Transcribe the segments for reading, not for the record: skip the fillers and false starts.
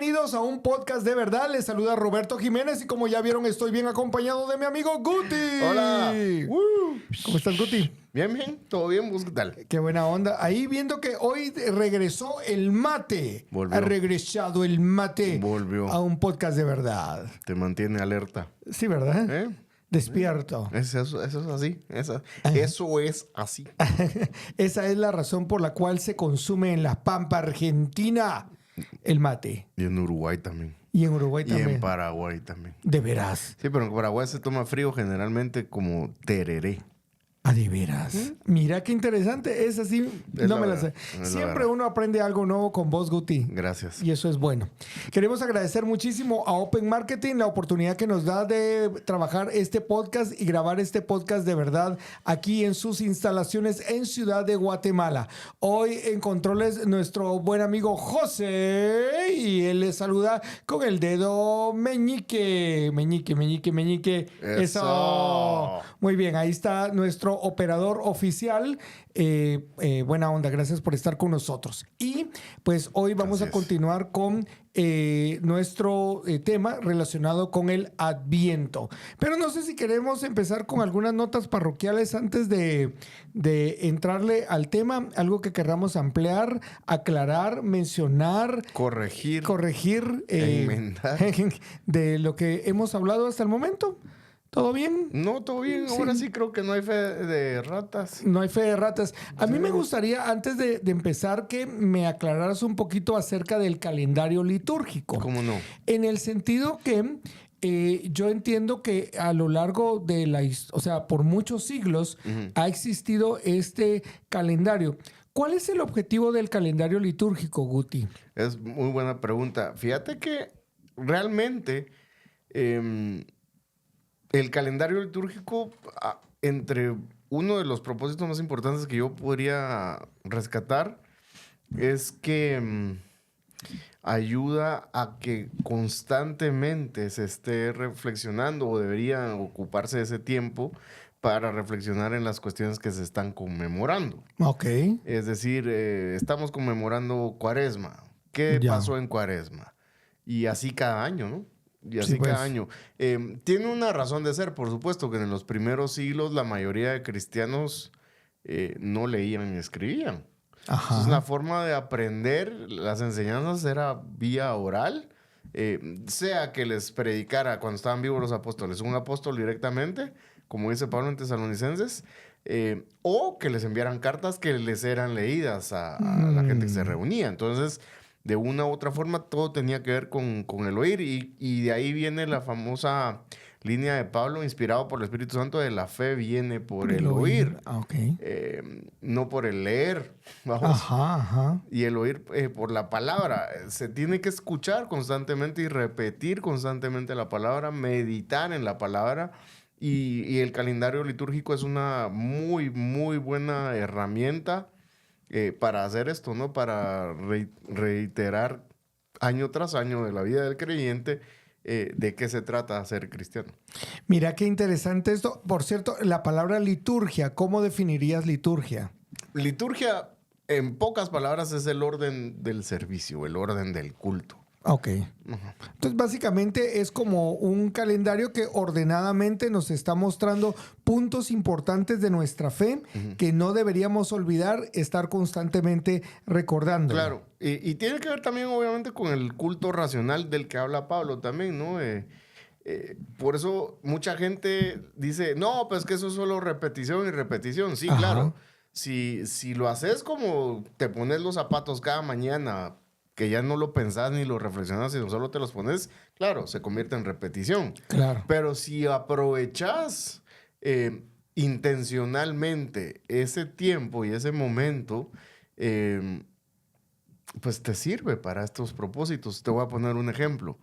Bienvenidos a un podcast de verdad. Les saluda Roberto Jiménez y como ya vieron estoy bien acompañado de mi amigo Guti. Hola. ¿Cómo estás, Guti? Bien, bien. ¿Todo bien? ¿Vos qué tal? Qué buena onda. Ahí viendo que hoy regresó el mate. Volvió. Ha regresado el mate. Volvió. A un podcast de verdad. Te mantiene alerta. Sí, ¿verdad? ¿Eh? Despierto. Eso es así. Eso es así. Esa es la razón por la cual se consume en la Pampa Argentina el mate. Y en Uruguay también. Y en Uruguay Y también. en Paraguay también. De veras. Sí, pero en Paraguay se toma frío generalmente como tereré. Ah, de veras. Mira qué interesante. Es así, Es no la me la verdad, sé. es la Siempre verdad. uno aprende algo nuevo con vos, Guti. Gracias. Y eso es bueno. Queremos agradecer muchísimo a Open Marketing la oportunidad que nos da de trabajar este podcast y grabar este podcast de verdad aquí en sus instalaciones en Ciudad de Guatemala. Hoy en controles nuestro buen amigo José y él les saluda con el dedo meñique. Meñique. Eso. Muy bien, ahí está nuestro operador oficial. Buena onda, gracias por estar con nosotros. Y pues hoy vamos a continuar con nuestro tema relacionado con el Adviento. Pero no sé si queremos empezar con algunas notas parroquiales antes de entrarle al tema, algo que querramos ampliar, aclarar, mencionar, Corregir. enmendar de lo que hemos hablado hasta el momento. ¿Todo bien? No, todo bien. Sí. Ahora sí creo que no hay fe de ratas. No hay fe de ratas. A mí me gustaría, antes de empezar, que me aclararas un poquito acerca del calendario litúrgico. ¿Cómo no? En el sentido que yo entiendo que a lo largo de o sea, por muchos siglos ha existido este calendario. ¿Cuál es el objetivo del calendario litúrgico, Guti? Es muy buena pregunta. Fíjate que realmente el calendario litúrgico, entre uno de los propósitos más importantes que yo podría rescatar, es que ayuda a que constantemente se esté reflexionando o debería ocuparse de ese tiempo para reflexionar en las cuestiones que se están conmemorando. Ok. Es decir, estamos conmemorando Cuaresma. ¿Qué pasó en Cuaresma? Y así cada año, ¿no? Y así Sí, pues. cada año. Tiene una razón de ser, por supuesto, que en los primeros siglos la mayoría de cristianos no leían ni escribían. Ajá. Entonces, la forma de aprender las enseñanzas era vía oral, sea que les predicara cuando estaban vivos los apóstoles, un apóstol directamente, como dice Pablo en Tesalonicenses, o que les enviaran cartas que les eran leídas a la gente que se reunía. Entonces, de una u otra forma, todo tenía que ver con el oír. Y de ahí viene la famosa línea de Pablo, inspirado por el Espíritu Santo, de la fe viene por el oír. Ok. No por el leer. Vamos. Ajá. Y el oír por la palabra. Se tiene que escuchar constantemente y repetir constantemente la palabra, meditar en la palabra. Y el calendario litúrgico es una muy, muy buena herramienta para hacer esto, ¿no? Para reiterar año tras año de la vida del creyente de qué se trata ser cristiano. Mira qué interesante esto. Por cierto, la palabra liturgia, ¿cómo definirías liturgia? Liturgia, en pocas palabras, es el orden del servicio, el orden del culto. Ok. Entonces, básicamente es como un calendario que ordenadamente nos está mostrando puntos importantes de nuestra fe que no deberíamos olvidar, estar constantemente recordando. Claro. Y tiene que ver también, obviamente, con el culto racional del que habla Pablo también, ¿no? Por eso mucha gente dice, no, pues que eso es solo repetición y repetición. Sí, claro. Si lo haces como te pones los zapatos cada mañana, que ya no lo pensás ni lo reflexionas, sino solo te los pones, claro, se convierte en repetición. Claro. Pero si aprovechas intencionalmente ese tiempo y ese momento, pues te sirve para estos propósitos. Te voy a poner un ejemplo.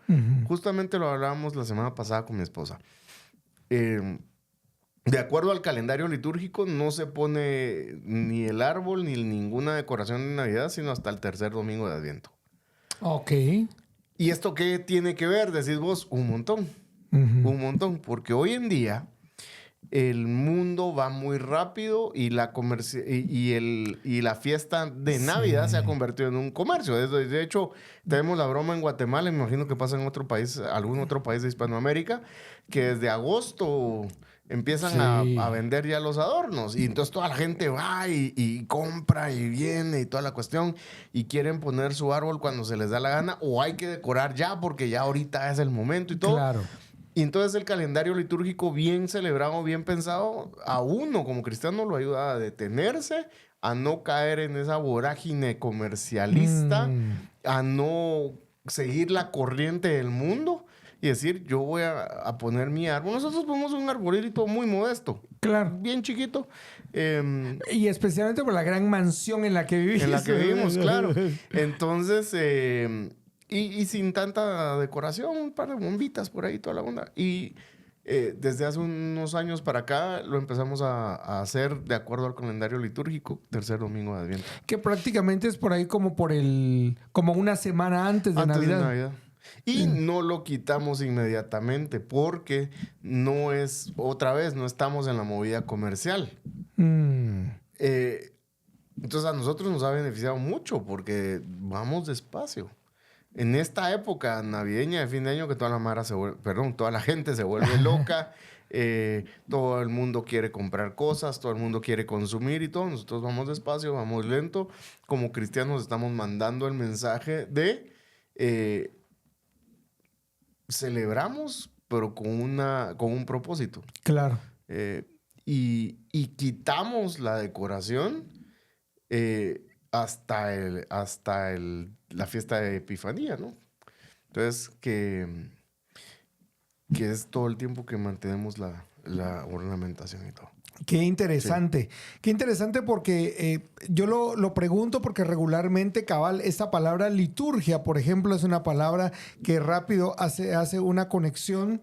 Justamente lo hablábamos la semana pasada con mi esposa. De acuerdo al calendario litúrgico, no se pone ni el árbol ni ninguna decoración de Navidad, sino hasta el tercer domingo de Adviento. Ok. ¿Y esto qué tiene que ver? Decís vos, un montón. Un montón. Porque hoy en día el mundo va muy rápido y la fiesta de Navidad se ha convertido en un comercio. De hecho, tenemos la broma en Guatemala, me imagino que pasa en otro país, algún otro país de Hispanoamérica, que desde agosto empiezan a vender ya los adornos. Y entonces toda la gente va y compra y viene y toda la cuestión. Y quieren poner su árbol cuando se les da la gana. O hay que decorar ya porque ya ahorita es el momento y todo. Claro. Y entonces el calendario litúrgico bien celebrado, bien pensado, a uno como cristiano lo ayuda a detenerse, a no caer en esa vorágine comercialista, a no seguir la corriente del mundo y decir, yo voy a poner mi árbol. Nosotros ponemos un arbolito muy modesto. Claro. Bien chiquito. Y especialmente por la gran mansión en la que vivimos. En la que vivimos, claro. Entonces... Y sin tanta decoración, un par de bombitas por ahí, toda la onda. Y desde hace unos años para acá lo empezamos a hacer de acuerdo al calendario litúrgico, tercer domingo de Adviento. Que prácticamente es por ahí como como una semana antes de Navidad. Y no lo quitamos inmediatamente porque no estamos en la movida comercial. Entonces a nosotros nos ha beneficiado mucho porque vamos despacio. En esta época navideña de fin de año que toda la gente se vuelve loca, todo el mundo quiere comprar cosas, todo el mundo quiere consumir y todo. Nosotros vamos despacio, vamos lento. Como cristianos estamos mandando el mensaje de celebramos, pero con un propósito. Claro. Y quitamos la decoración hasta la fiesta de Epifanía, ¿no? Entonces, que es todo el tiempo que mantenemos la ornamentación y todo. Qué interesante. Sí. Qué interesante porque yo lo pregunto porque regularmente, cabal, esta palabra liturgia, por ejemplo, es una palabra que rápido hace una conexión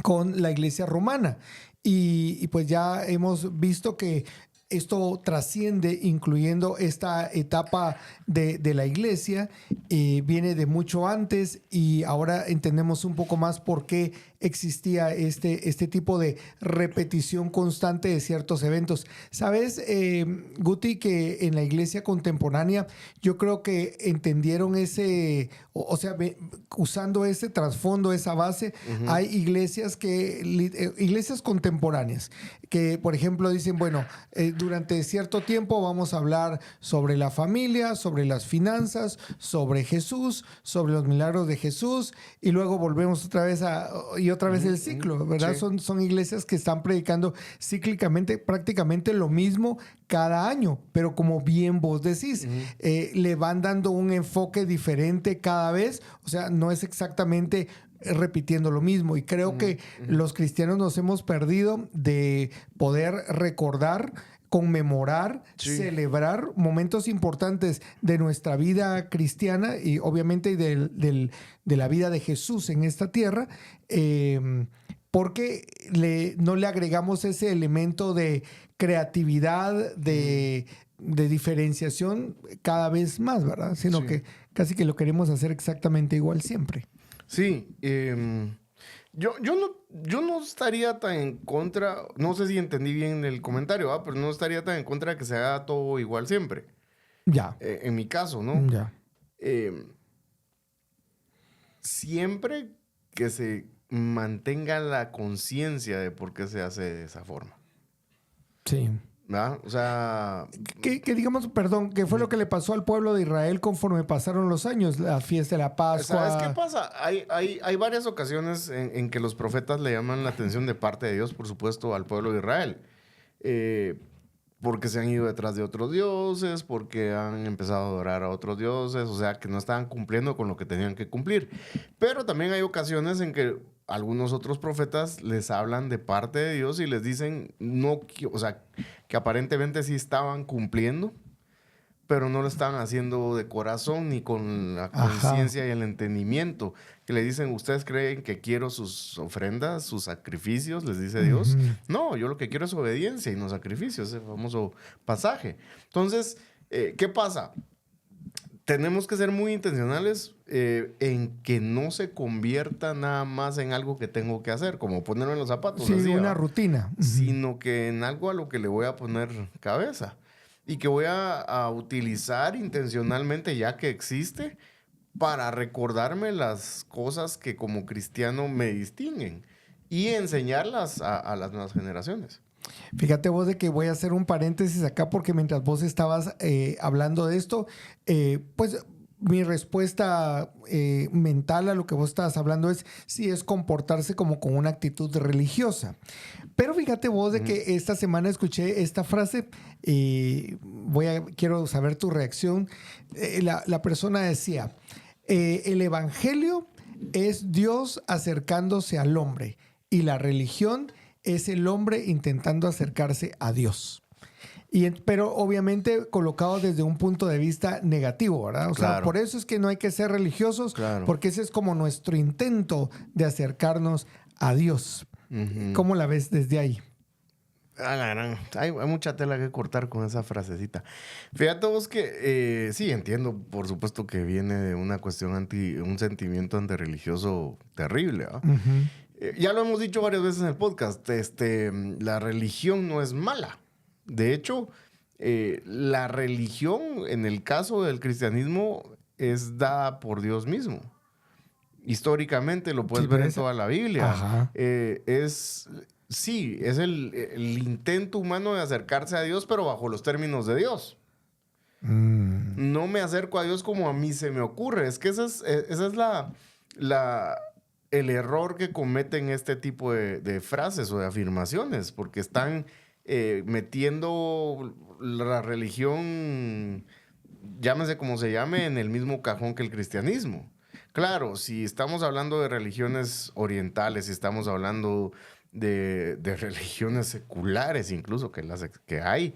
con la iglesia romana. Y pues ya hemos visto que esto trasciende, incluyendo esta etapa de la iglesia, viene de mucho antes y ahora entendemos un poco más por qué existía este tipo de repetición constante de ciertos eventos. ¿Sabes, Guti, que en la iglesia contemporánea yo creo que entendieron usando ese trasfondo, esa base, hay iglesias contemporáneas que, por ejemplo, dicen, bueno, durante cierto tiempo vamos a hablar sobre la familia, sobre las finanzas, sobre Jesús, sobre los milagros de Jesús, y luego volvemos otra vez el ciclo, ¿verdad? Sí. Son iglesias que están predicando cíclicamente prácticamente lo mismo cada año, pero como bien vos decís, le van dando un enfoque diferente cada vez, o sea, no es exactamente repitiendo lo mismo, y creo que los cristianos nos hemos perdido de poder recordar, conmemorar, celebrar momentos importantes de nuestra vida cristiana y obviamente de la vida de Jesús en esta tierra, porque no le agregamos ese elemento de creatividad, de diferenciación cada vez más, ¿verdad? Sino que casi que lo queremos hacer exactamente igual siempre. Sí, yo no estaría tan en contra, no sé si entendí bien el comentario, pero no estaría tan en contra de que se haga todo igual siempre. Ya. En mi caso, ¿no? Ya. Siempre que se mantenga la conciencia de por qué se hace de esa forma. Sí. ¿Verdad? O sea... Que digamos, perdón, ¿qué fue lo que le pasó al pueblo de Israel conforme pasaron los años? La fiesta de la Pascua. ¿Sabes qué pasa? Hay varias ocasiones en que los profetas le llaman la atención de parte de Dios, por supuesto, al pueblo de Israel. Porque se han ido detrás de otros dioses, porque han empezado a adorar a otros dioses, o sea, que no estaban cumpliendo con lo que tenían que cumplir. Pero también hay ocasiones en que algunos otros profetas les hablan de parte de Dios y les dicen, que aparentemente sí estaban cumpliendo, pero no lo estaban haciendo de corazón ni con la conciencia y el entendimiento. Que le dicen, ¿ustedes creen que quiero sus ofrendas, sus sacrificios? Les dice Dios. No, yo lo que quiero es obediencia y no sacrificios, ese famoso pasaje. Entonces, ¿qué pasa? tenemos que ser muy intencionales en que no se convierta nada más en algo que tengo que hacer, como ponerme en los zapatos. Sí, así, una ¿va? rutina. Sino que en algo a lo que le voy a poner cabeza y que voy a utilizar intencionalmente ya que existe para recordarme las cosas que como cristiano me distinguen y enseñarlas a las nuevas generaciones. Fíjate vos de que voy a hacer un paréntesis acá porque mientras vos estabas hablando de esto, pues mi respuesta mental a lo que vos estabas hablando es si es comportarse como con una actitud religiosa. Pero fíjate vos de que esta semana escuché esta frase y quiero saber tu reacción. La persona decía, el evangelio es Dios acercándose al hombre y la religión es el hombre intentando acercarse a Dios. Pero obviamente colocado desde un punto de vista negativo, ¿verdad? O sea, por eso es que no hay que ser religiosos, porque ese es como nuestro intento de acercarnos a Dios. ¿Cómo la ves desde ahí? Hay mucha tela que cortar con esa frasecita. Fíjate vos que sí, entiendo, por supuesto que viene de una cuestión un sentimiento antirreligioso terrible, ¿verdad? Ya lo hemos dicho varias veces en el podcast, la religión no es mala. De hecho, la religión, en el caso del cristianismo, es dada por Dios mismo. Históricamente lo puedes ver en toda la Biblia. Es el intento humano de acercarse a Dios, pero bajo los términos de Dios. No me acerco a Dios como a mí se me ocurre. Es que esa es el error que cometen este tipo de frases o de afirmaciones, porque están metiendo la religión, llámese como se llame, en el mismo cajón que el cristianismo. Claro, si estamos hablando de religiones orientales, si estamos hablando de religiones seculares incluso, que hay,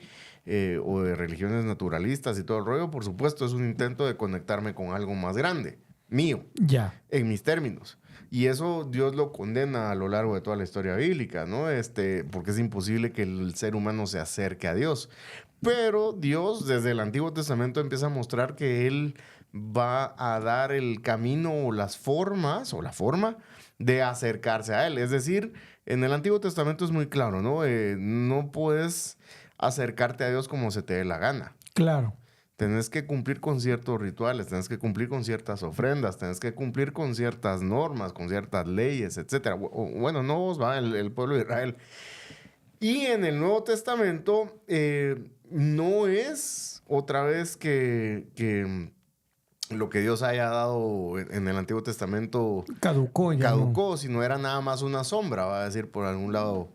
o de religiones naturalistas y todo el rollo, por supuesto, es un intento de conectarme con algo más grande, mío, en mis términos. Y eso Dios lo condena a lo largo de toda la historia bíblica, ¿no? Porque es imposible que el ser humano se acerque a Dios. Pero Dios, desde el Antiguo Testamento, empieza a mostrar que Él va a dar el camino o las formas, o la forma de acercarse a Él. Es decir, en el Antiguo Testamento es muy claro, ¿no? No puedes acercarte a Dios como se te dé la gana. Claro. Tenés que cumplir con ciertos rituales, tenés que cumplir con ciertas ofrendas, tenés que cumplir con ciertas normas, con ciertas leyes, etc. Bueno, no vos, va, el pueblo de Israel. Y en el Nuevo Testamento no es otra vez que lo que Dios haya dado en el Antiguo Testamento caducó, sino era nada más una sombra, va a decir por algún lado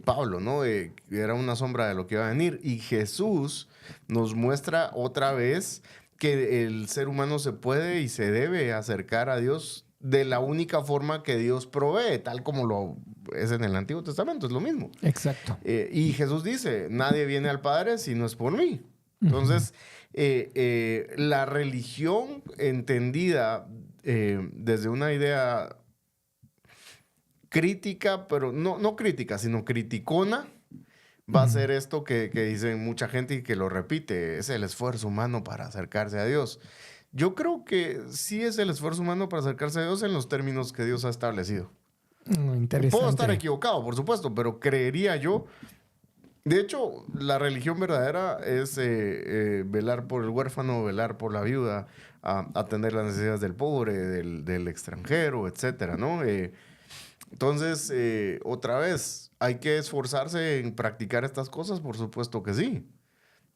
Pablo, ¿no? Era una sombra de lo que iba a venir. Y Jesús nos muestra otra vez que el ser humano se puede y se debe acercar a Dios de la única forma que Dios provee, tal como lo es en el Antiguo Testamento, es lo mismo. Exacto. Y Jesús dice, nadie viene al Padre si no es por mí. Entonces, la religión entendida desde una idea crítica, pero no crítica, sino criticona, va a ser esto que dice mucha gente y que lo repite, es el esfuerzo humano para acercarse a Dios. Yo creo que sí es el esfuerzo humano para acercarse a Dios en los términos que Dios ha establecido. Interesante. Puedo estar equivocado, por supuesto, pero creería yo. De hecho, la religión verdadera es velar por el huérfano, velar por la viuda, atender las necesidades del pobre, del extranjero, etcétera, ¿no? Entonces, otra vez, ¿hay que esforzarse en practicar estas cosas? Por supuesto que sí.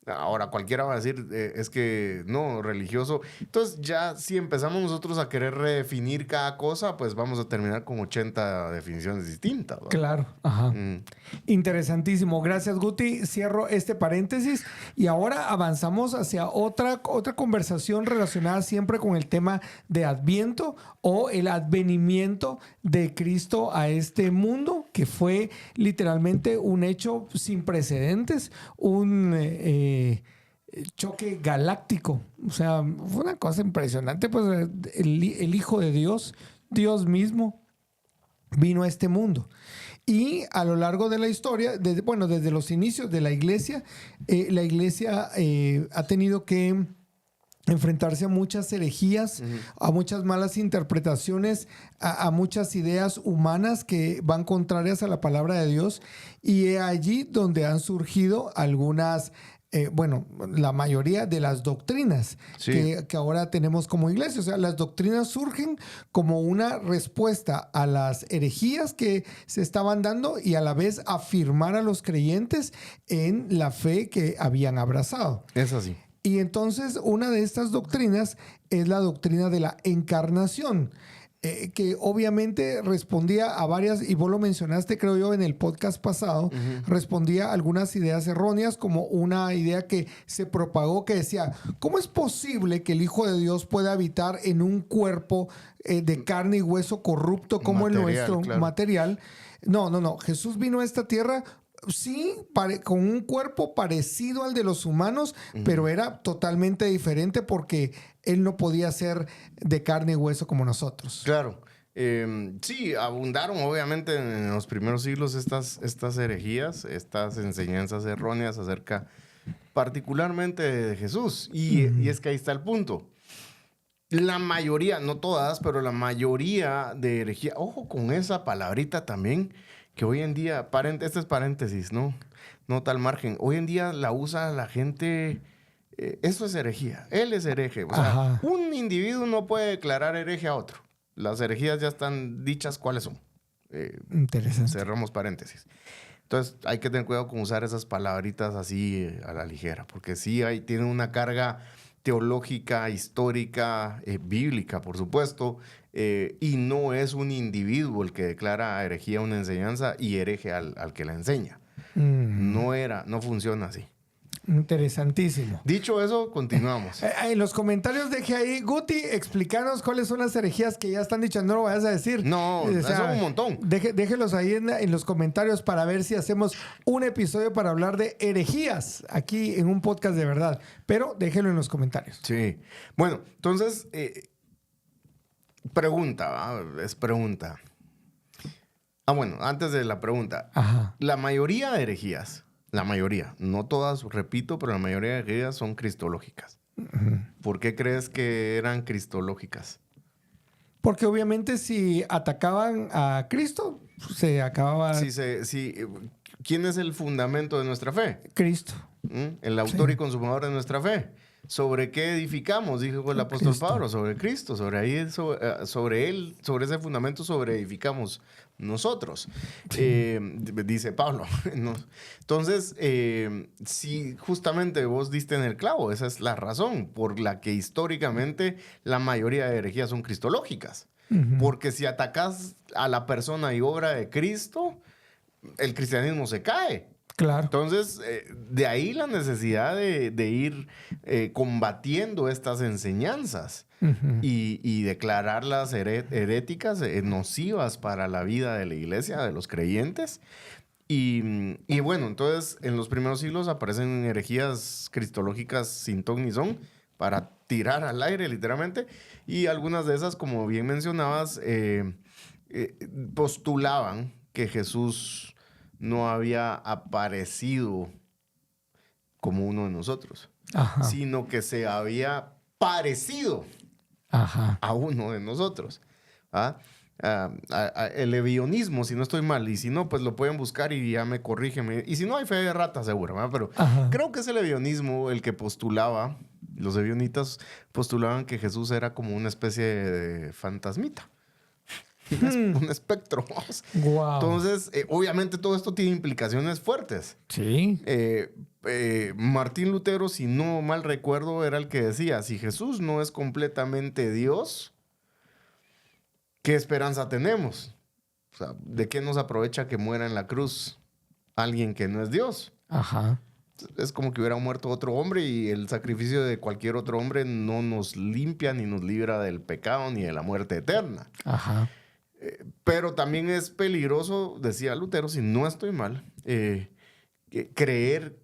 Ahora, cualquiera va a decir, es que no, religioso. Entonces, ya si empezamos nosotros a querer redefinir cada cosa, pues vamos a terminar con 80 definiciones distintas, ¿verdad? Claro, ajá. Interesantísimo. Gracias, Guti. Cierro este paréntesis y ahora avanzamos hacia otra conversación relacionada siempre con el tema de Adviento o el advenimiento de Cristo a este mundo, que fue literalmente un hecho sin precedentes, un choque galáctico. O sea, fue una cosa impresionante. Pues el Hijo de Dios, Dios mismo, vino a este mundo. Y a lo largo de la historia, desde los inicios de la iglesia ha tenido que enfrentarse a muchas herejías, a muchas malas interpretaciones, a muchas ideas humanas que van contrarias a la palabra de Dios. Y es allí donde han surgido algunas, la mayoría de las doctrinas que ahora tenemos como iglesia. O sea, las doctrinas surgen como una respuesta a las herejías que se estaban dando y a la vez afirmar a los creyentes en la fe que habían abrazado. Es así. Y entonces una de estas doctrinas es la doctrina de la encarnación, que obviamente respondía a varias, y vos lo mencionaste creo yo en el podcast pasado, respondía a algunas ideas erróneas, como una idea que se propagó que decía, ¿cómo es posible que el Hijo de Dios pueda habitar en un cuerpo de carne y hueso corrupto como material, el nuestro, claro, material? No, Jesús vino a esta tierra. Sí, con un cuerpo parecido al de los humanos, pero era totalmente diferente porque él no podía ser de carne y hueso como nosotros. Claro. Sí, abundaron obviamente en los primeros siglos estas herejías, estas enseñanzas erróneas acerca particularmente de Jesús. Y es que ahí está el punto. La mayoría, no todas, pero la mayoría de herejías, ojo con esa palabrita también, que hoy en día, este es paréntesis, ¿no? No tal margen. Hoy en día la usa la gente, eso es herejía, él es hereje. O sea, un individuo no puede declarar hereje a otro. Las herejías ya están dichas cuáles son. Interesante. Cerramos paréntesis. Entonces hay que tener cuidado con usar esas palabritas así a la ligera, porque sí tienen una carga teológica, histórica, bíblica, por supuesto, y no es un individuo el que declara herejía una enseñanza y hereje al que la enseña. No funciona así. Interesantísimo. Dicho eso, continuamos. En los comentarios deje ahí, Guti, explícanos cuáles son las herejías que ya están dichas. No lo vayas a decir. No, son un montón. Déjelos ahí en los comentarios para ver si hacemos un episodio para hablar de herejías aquí en un podcast de verdad. Pero déjenlo en los comentarios. Sí. Bueno, entonces, pregunta. Bueno, antes de la pregunta. La mayoría de herejías, no todas, repito, pero la mayoría de herejías son cristológicas. ¿Por qué crees que eran cristológicas? Porque obviamente si atacaban a Cristo, se acababa... Sí. ¿Quién es el fundamento de nuestra fe? Cristo. El autor y consumador de nuestra fe. ¿Sobre qué edificamos? Dijo el apóstol Pablo, sobre Cristo, sobre él, sobre ese fundamento edificamos nosotros. Dice Pablo. Entonces, si justamente vos diste en el clavo, esa es la razón por la que históricamente la mayoría de herejías son cristológicas. Porque si atacas a la persona y obra de Cristo, el cristianismo se cae. Claro. Entonces, de ahí la necesidad de ir combatiendo estas enseñanzas y declararlas heréticas, nocivas para la vida de la iglesia, de los creyentes. Y bueno, entonces en los primeros siglos aparecen herejías cristológicas sin ton ni son para tirar al aire, literalmente. Y algunas de esas, como bien mencionabas, postulaban que Jesús no había aparecido como uno de nosotros, sino que se había parecido a uno de nosotros. El levionismo, si no estoy mal, y si no, pues lo pueden buscar y ya me corrigen. Y si no, hay fe de rata seguro, ¿verdad? Pero creo que es el levionismo el que postulaba, los levionitas postulaban que Jesús era como una especie de fantasmita. Un espectro. Wow. Entonces, obviamente todo esto tiene implicaciones fuertes. Sí. Martín Lutero, si no mal recuerdo, era el que decía, si Jesús no es completamente Dios, ¿qué esperanza tenemos? O sea, ¿de qué nos aprovecha que muera en la cruz alguien que no es Dios? Es como que hubiera muerto otro hombre y el sacrificio de cualquier otro hombre no nos limpia ni nos libra del pecado ni de la muerte eterna. Pero también es peligroso, decía Lutero, si no estoy mal, creer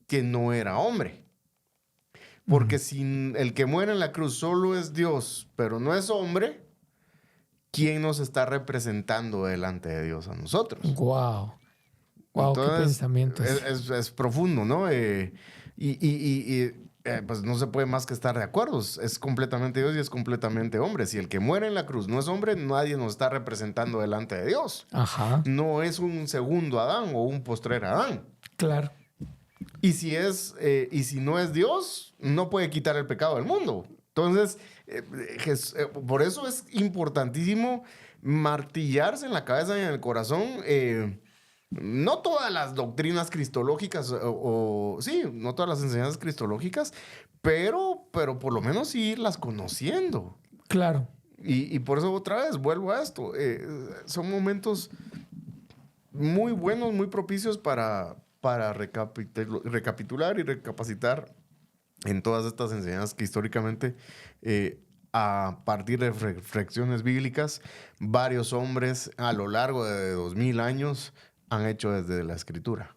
que no era hombre. Porque si el que muere en la cruz solo es Dios, pero no es hombre, ¿quién nos está representando delante de Dios a nosotros? Wow, entonces, qué pensamientos. Es profundo, ¿no? Y pues no se puede más que estar de acuerdo. Es completamente Dios y es completamente hombre. Si el que muere en la cruz no es hombre, nadie nos está representando delante de Dios. Ajá. No es un segundo Adán o un postrer Adán. Claro. Y si no es Dios, no puede quitar el pecado del mundo. Entonces, por eso es importantísimo martillarse en la cabeza y en el corazón. No todas las doctrinas cristológicas, no todas las enseñanzas cristológicas, pero por lo menos sí irlas conociendo. Claro. Y por eso otra vez vuelvo a esto. Son momentos muy buenos, muy propicios para recapitular y recapacitar en todas estas enseñanzas que históricamente, a partir de reflexiones bíblicas, varios hombres a lo largo de 2000 años han hecho desde la Escritura.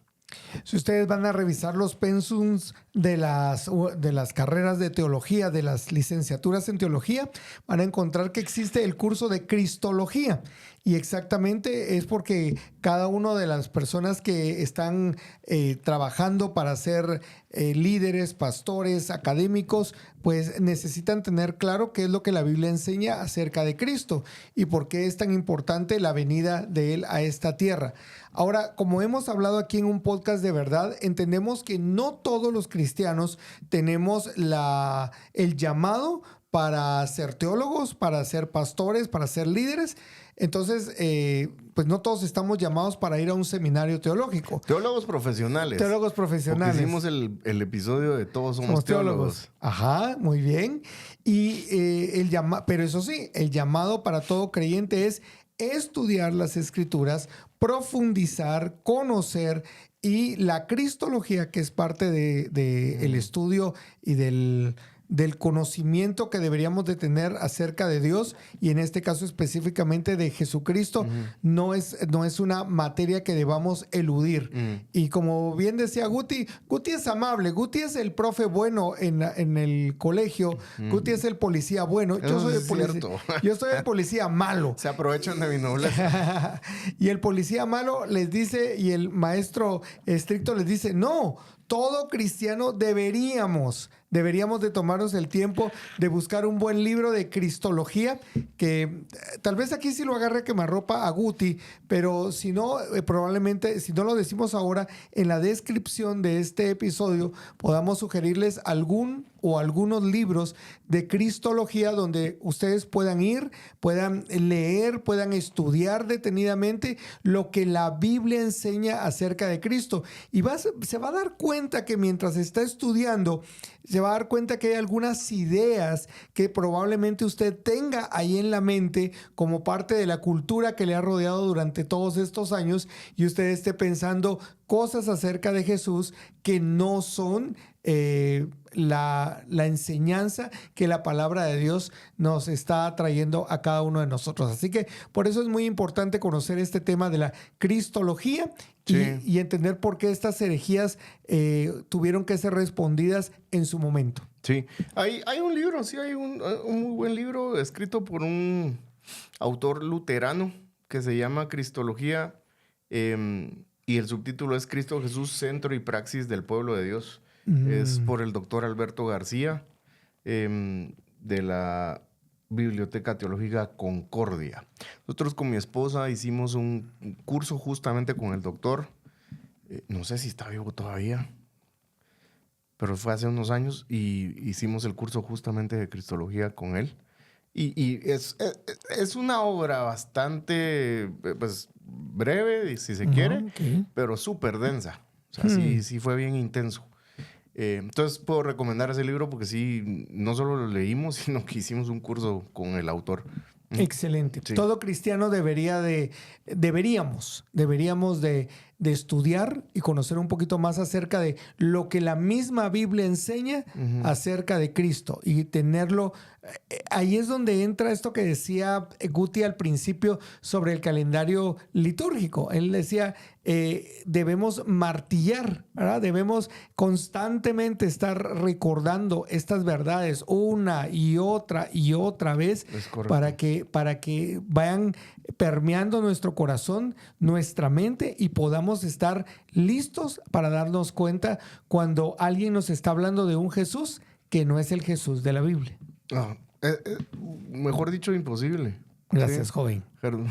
Si ustedes van a revisar los pensums de las carreras de teología, de las licenciaturas en teología, van a encontrar que existe el curso de Cristología. Y exactamente es porque cada una de las personas que están trabajando para ser líderes, pastores, académicos, pues necesitan tener claro qué es lo que la Biblia enseña acerca de Cristo y por qué es tan importante la venida de Él a esta tierra. Ahora, como hemos hablado aquí en un podcast de verdad, entendemos que no todos los cristianos tenemos el llamado para ser teólogos, para ser pastores, para ser líderes. Entonces, pues no todos estamos llamados para ir a un seminario teológico. Teólogos profesionales. Teólogos profesionales. Porque hicimos el episodio de Todos somos teólogos. Ajá, muy bien. Y pero eso sí, el llamado para todo creyente es estudiar las Escrituras, profundizar, conocer, y la cristología, que es parte del estudio y del conocimiento que deberíamos de tener acerca de Dios, y en este caso específicamente de Jesucristo, no es una materia que debamos eludir. Y como bien decía Guti es amable, Guti es el profe bueno en el colegio, Guti es el policía bueno, yo soy el policía malo. Se aprovechan de mi nobleza. Y el policía malo les dice, y el maestro estricto les dice, no, todo cristiano deberíamos de tomarnos el tiempo de buscar un buen libro de cristología, que tal vez aquí sí lo agarre quemarropa a Guti, pero si no, probablemente, si no lo decimos ahora, en la descripción de este episodio podamos sugerirles algunos libros de cristología donde ustedes puedan ir, puedan leer, puedan estudiar detenidamente lo que la Biblia enseña acerca de Cristo. Y se va a dar cuenta que mientras está estudiando, se va a dar cuenta que hay algunas ideas que probablemente usted tenga ahí en la mente como parte de la cultura que le ha rodeado durante todos estos años, y usted esté pensando cosas acerca de Jesús que no son la enseñanza que la palabra de Dios nos está trayendo a cada uno de nosotros. Así que por eso es muy importante conocer este tema de la cristología. Sí. Y entender por qué estas herejías tuvieron que ser respondidas en su momento. Sí, hay un libro, hay un muy buen libro escrito por un autor luterano que se llama Cristología, y el subtítulo es Cristo Jesús, Centro y Praxis del Pueblo de Dios. Es por el doctor Alberto García, de la Biblioteca Teológica Concordia. Nosotros con mi esposa hicimos un curso justamente con el doctor. No sé si está vivo todavía, pero fue hace unos años, y hicimos el curso justamente de Cristología con él. Y es una obra bastante pues, breve, si se quiere, pero súper densa. O sea, sí fue bien intenso. Entonces puedo recomendar ese libro porque sí, no solo lo leímos, sino que hicimos un curso con el autor. Excelente. Sí. Todo cristiano deberíamos de estudiar y conocer un poquito más acerca de lo que la misma Biblia enseña acerca de Cristo, y tenerlo. Ahí es donde entra esto que decía Guti al principio sobre el calendario litúrgico. Él decía, debemos martillar, ¿verdad? Debemos constantemente estar recordando estas verdades una y otra vez para que vayan permeando nuestro corazón, nuestra mente y podamos estar listos para darnos cuenta cuando alguien nos está hablando de un Jesús que no es el Jesús de la Biblia. Mejor dicho, imposible. Gracias, Sí. joven.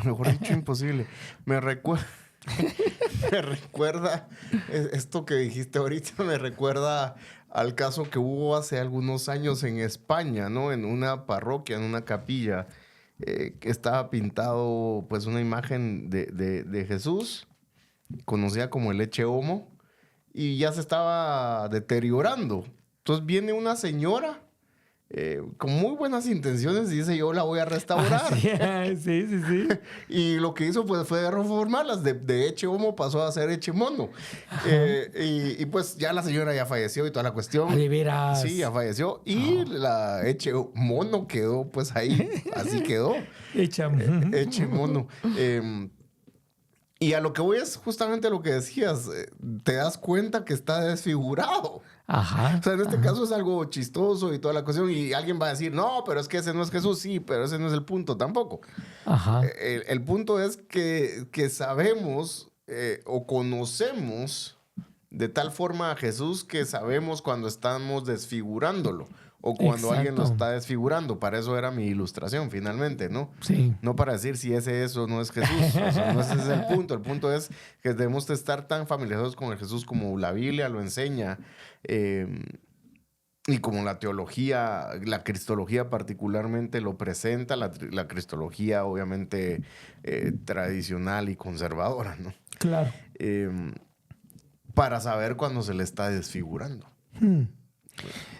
Mejor dicho, imposible. Me recuerda esto que dijiste ahorita, me recuerda al caso que hubo hace algunos años en España, ¿no? En una parroquia, en una capilla, que estaba pintado pues una imagen de Jesús, conocida como el Ecce Homo, y ya se estaba deteriorando. Entonces viene una señora con muy buenas intenciones y dice, yo la voy a restaurar. Sí. Y lo que hizo pues fue reformarlas. De Ecce Homo pasó a ser Ecce Mono. Y pues ya la señora ya falleció y toda la cuestión. ¿De veras? Sí, ya falleció. Y la Ecce Mono quedó pues ahí. Así quedó. Ecce Mono. Y a lo que voy es justamente lo que decías. Te das cuenta que está desfigurado. Ajá. O sea, en este caso es algo chistoso y toda la cuestión. Y alguien va a decir, no, pero es que ese no es Jesús. Sí, pero ese no es el punto tampoco. Ajá. El punto es que sabemos o conocemos de tal forma a Jesús que sabemos cuando estamos desfigurándolo. O cuando alguien lo está desfigurando. Para eso era mi ilustración, finalmente, ¿no? Sí. No para decir si ese es o no es Jesús. O sea, no ese es el punto. El punto es que debemos de estar tan familiarizados con el Jesús como la Biblia lo enseña. Y como la teología, la cristología particularmente lo presenta. La cristología, obviamente, tradicional y conservadora, ¿no? Claro. Para saber cuándo se le está desfigurando.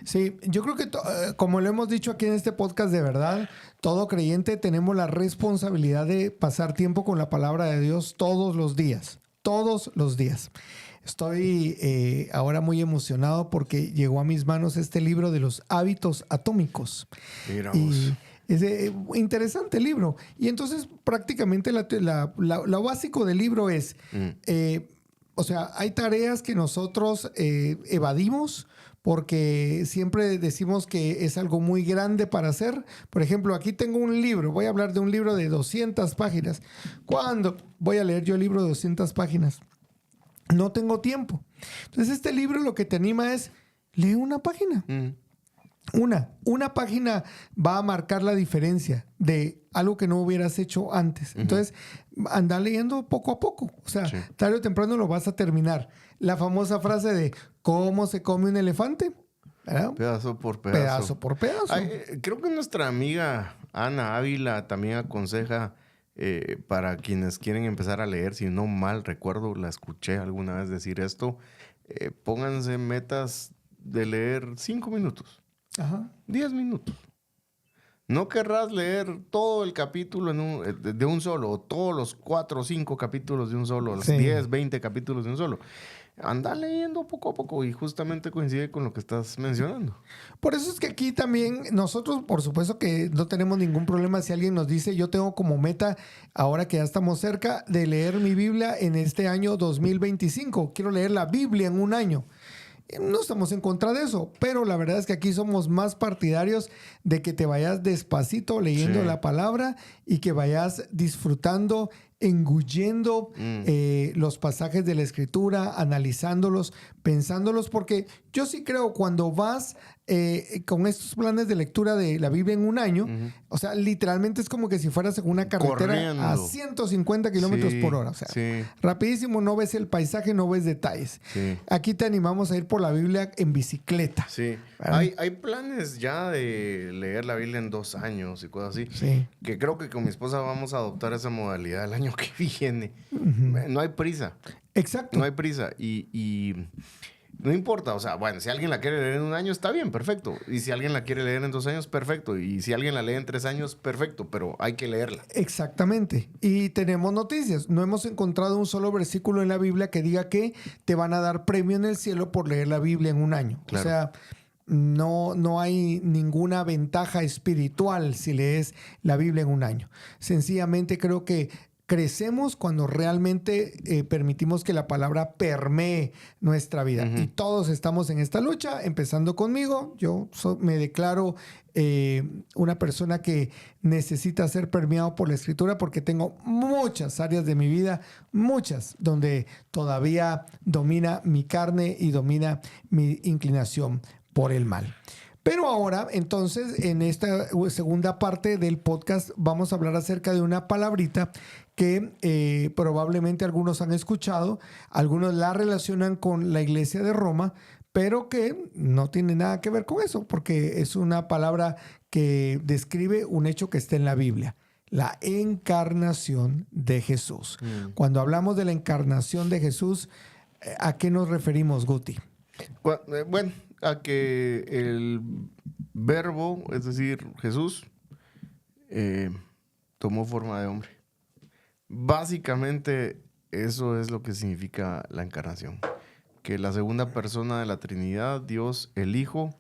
Sí, yo creo que como lo hemos dicho aquí en este podcast, de verdad, todo creyente tenemos la responsabilidad de pasar tiempo con la palabra de Dios todos los días. Todos los días. Estoy ahora muy emocionado porque llegó a mis manos este libro de los hábitos atómicos. Mira y es interesante el libro. Y entonces prácticamente lo básico del libro es, o sea, hay tareas que nosotros evadimos porque siempre decimos que es algo muy grande para hacer. Por ejemplo, aquí tengo un libro. Voy a hablar de un libro de 200 páginas. ¿Cuándo voy a leer yo el libro de 200 páginas? No tengo tiempo. Entonces, este libro lo que te anima es, lee una página. Una página va a marcar la diferencia de algo que no hubieras hecho antes. Entonces, anda leyendo poco a poco. O sea, tarde o temprano lo vas a terminar. La famosa frase de ¿cómo se come un elefante? ¿Verdad? Pedazo por pedazo. Pedazo por pedazo. Creo que nuestra amiga Ana Ávila también aconseja para quienes quieren empezar a leer, si no mal recuerdo, la escuché alguna vez decir esto, pónganse metas de leer 5 minutos. 10 minutos. No querrás leer todo el capítulo de un solo, o todos los 4 o 5 capítulos de un solo, los 10, 20 capítulos de un solo. Anda leyendo poco a poco y justamente coincide con lo que estás mencionando. Por eso es que aquí también nosotros, por supuesto que no tenemos ningún problema si alguien nos dice, yo tengo como meta, ahora que ya estamos cerca, de leer mi Biblia en este año 2025. Quiero leer la Biblia en un año. No estamos en contra de eso, pero la verdad es que aquí somos más partidarios de que te vayas despacito leyendo la palabra y que vayas disfrutando, engullendo los pasajes de la Escritura, analizándolos, pensándolos, porque yo sí creo cuando vas con estos planes de lectura de la Biblia en un año, o sea, literalmente es como que si fueras en una carretera corriendo a 150 kilómetros por hora. O sea, rapidísimo, no ves el paisaje, no ves detalles. Aquí te animamos a ir por la Biblia en bicicleta. Sí. Hay planes ya de leer la Biblia en 2 años y cosas así. Que creo que con mi esposa vamos a adoptar esa modalidad el año que viene. No hay prisa. Exacto. No hay prisa. Y no importa, o sea, bueno, si alguien la quiere leer en 1 año, está bien, perfecto. Y si alguien la quiere leer en 2 años, perfecto. Y si alguien la lee en 3 años, perfecto, pero hay que leerla. Exactamente. Y tenemos noticias. No hemos encontrado un solo versículo en la Biblia que diga que te van a dar premio en el cielo por leer la Biblia en 1 año. Claro. O sea, no hay ninguna ventaja espiritual si lees la Biblia en 1 año. Sencillamente creo que Crecemos cuando realmente permitimos que la palabra permee nuestra vida. Y todos estamos en esta lucha, empezando conmigo. Yo me declaro una persona que necesita ser permeado por la Escritura porque tengo muchas áreas de mi vida, muchas, donde todavía domina mi carne y domina mi inclinación por el mal. Pero ahora, entonces, en esta segunda parte del podcast vamos a hablar acerca de una palabrita que probablemente algunos han escuchado, algunos la relacionan con la iglesia de Roma, pero que no tiene nada que ver con eso, porque es una palabra que describe un hecho que está en la Biblia. La encarnación de Jesús. Cuando hablamos de la encarnación de Jesús, ¿a qué nos referimos, Guti? Bueno, a que el verbo, es decir, Jesús, tomó forma de hombre. Básicamente, eso es lo que significa la encarnación. Que la segunda persona de la Trinidad, Dios, el Hijo,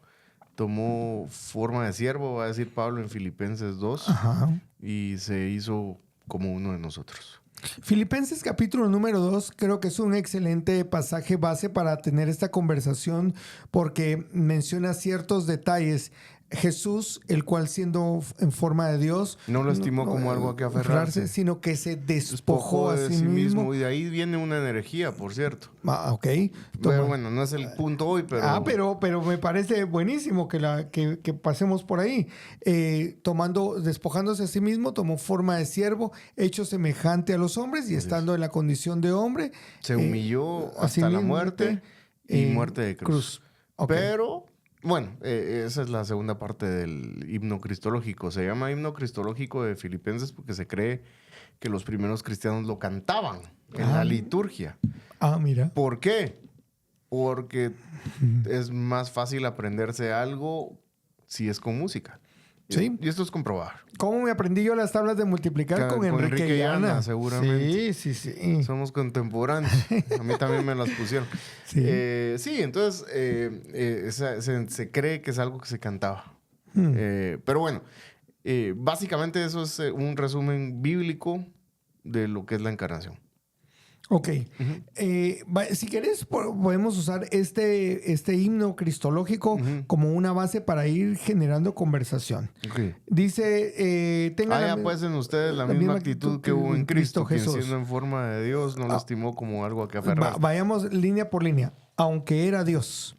tomó forma de siervo, va a decir Pablo en Filipenses 2, y se hizo como uno de nosotros. Filipenses capítulo número 2 creo que es un excelente pasaje base para tener esta conversación porque menciona ciertos detalles. Jesús, el cual siendo en forma de Dios, no lo estimó como algo a que aferrarse, sino que se despojó de a sí mismo. Y de ahí viene una energía, por cierto. Ok. Bueno, no es el punto hoy, pero... pero me parece buenísimo que pasemos por ahí. Despojándose a sí mismo, tomó forma de siervo, hecho semejante a los hombres y estando en la condición de hombre. Se humilló hasta la muerte y muerte de cruz. Okay. Pero... Bueno, esa es la segunda parte del himno cristológico. Se llama himno cristológico de Filipenses porque se cree que los primeros cristianos lo cantaban en la liturgia. Mira. ¿Por qué? Porque es más fácil aprenderse algo si es con música. Sí. Y esto es comprobar. ¿Cómo me aprendí yo las tablas de multiplicar con Enrique y Ana? Seguramente. Sí. Somos contemporáneos. A mí también me las pusieron. Sí, entonces se cree que es algo que se cantaba. Pero bueno, básicamente eso es un resumen bíblico de lo que es la encarnación. Ok. Si querés, podemos usar este himno cristológico como una base para ir generando conversación. Okay. Dice, pues en ustedes la misma actitud que hubo en Cristo Jesús. Quien siendo en forma de Dios no lo estimó como algo a que aferrarse. Vayamos línea por línea. Aunque era Dios.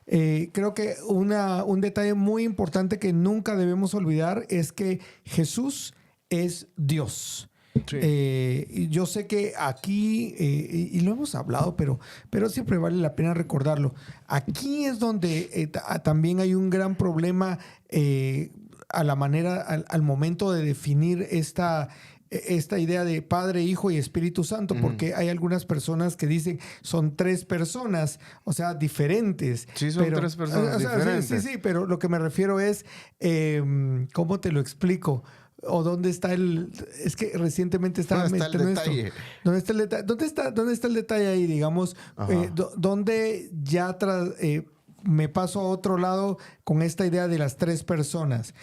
Creo que un detalle muy importante que nunca debemos olvidar es que Jesús es Dios. Sí. Yo sé que aquí, y lo hemos hablado, pero siempre vale la pena recordarlo. Aquí es donde también hay un gran problema al momento de definir esta idea de Padre, Hijo y Espíritu Santo, porque hay algunas personas que dicen son tres personas, o sea, diferentes. Sí, son tres personas diferentes. Sí, pero lo que me refiero es, ¿cómo te lo explico? O dónde está es que recientemente estaba metiendo esto. ¿Dónde está el detalle? ¿Dónde está el detalle ahí, digamos? ¿Dónde ya me paso a otro lado con esta idea de las tres personas?